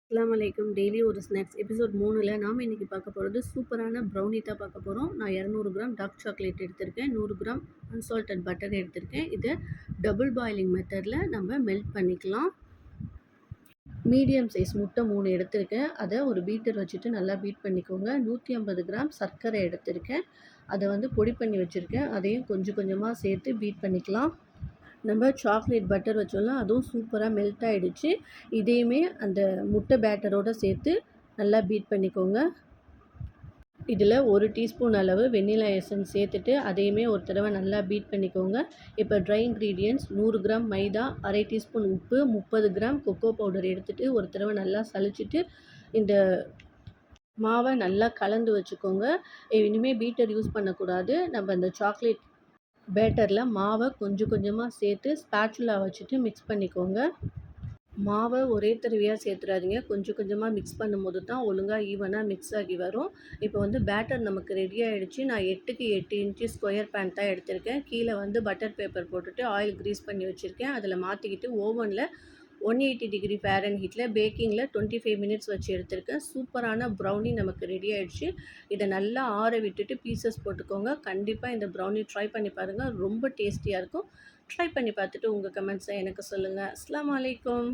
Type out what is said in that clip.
அஸ்ஸலாமு அலைக்கும். டெய்லி ஒரு ஸ்நாக்ஸ் எபிசோட் 3ல நாம இன்னைக்கு பார்க்க போகிறது சூப்பரான ப்ரௌனி தான் பார்க்க போகிறோம். நான் 200 கிராம் டார்க் சாக்லேட் எடுத்திருக்கேன், 100 கிராம் அன்சால்டட் பட்டர் எடுத்திருக்கேன். இதை டபுள் பாயிலிங் மெத்தடில் நம்ம மெல்ட் பண்ணிக்கலாம். மீடியம் சைஸ் முட்டை 3 எடுத்திருக்கேன். அதை ஒரு பீட்டர் வச்சுட்டு நல்லா பீட் பண்ணிக்கோங்க. 150 கிராம் சர்க்கரை எடுத்திருக்கேன். அதை பொடி பண்ணி வச்சுருக்கேன். அதையும் கொஞ்சம் கொஞ்சமாக சேர்த்து பீட் பண்ணிக்கலாம். நம்ம சாக்லேட் பட்டர் வச்சோம்ல, அதுவும் சூப்பராக மெல்ட் ஆகிடுச்சு. இதையுமே அந்த முட்டை பேட்டரோடு சேர்த்து நல்லா பீட் பண்ணிக்கோங்க. இதில் 1 டீஸ்பூன் அளவு வெண்ணிலா எசன்ஸ் சேர்த்துட்டு அதையுமே ஒரு தடவை நல்லா பீட் பண்ணிக்கோங்க. இப்போ ட்ரை இன்க்ரீடியன்ட்ஸ் 100 கிராம் மைதா, அரை டீஸ்பூன் உப்பு, 30 கிராம் கொக்கோ பவுடர் எடுத்துகிட்டு ஒரு தடவை நல்லா சலிச்சிட்டு இந்த மாவை நல்லா கலந்து வச்சுக்கோங்க. இனிமேல் பீட்டர் யூஸ் பண்ணக்கூடாது. நம்ம அந்த சாக்லேட் பேட்டரில் மாவை கொஞ்சம் கொஞ்சமாக சேர்த்து ஸ்பேச்சுலா வச்சுட்டு மிக்ஸ் பண்ணிக்கோங்க. மாவை ஒரே தடவையாக சேர்த்துறாதீங்க. கொஞ்சம் கொஞ்சமாக மிக்ஸ் பண்ணும்போது தான் ஒழுங்காக ஈவனாக மிக்ஸ் ஆகி வரும். இப்போ பேட்டர் நமக்கு ரெடி ஆகிடுச்சு. நான் 8க்கு 8 இன்ச்சு ஸ்கொயர் பேன் தான் எடுத்திருக்கேன். கீழே பட்டர் பேப்பர் போட்டுட்டு ஆயில் க்ரீஸ் பண்ணி வச்சுருக்கேன். அதில் மாற்றிக்கிட்டு ஓவனில் 180 டிகிரி ஃபேரன்ஹீட்டில் பேக்கிங்கில் 25 மினிட்ஸ் வச்சு எடுத்திருக்கேன். சூப்பரான ப்ரௌனி நமக்கு ரெடி ஆகிடுச்சு. இதை நல்லா ஆற விட்டுட்டு பீசஸ் போட்டுக்கோங்க. கண்டிப்பாக இந்த ப்ரௌனி ட்ரை பண்ணி பாருங்கள். ரொம்ப டேஸ்டியாக இருக்கும். ட்ரை பண்ணி பார்த்துட்டு உங்கள் கமெண்ட்ஸை எனக்கு சொல்லுங்கள். அஸ்ஸலாமு அலைக்கும்.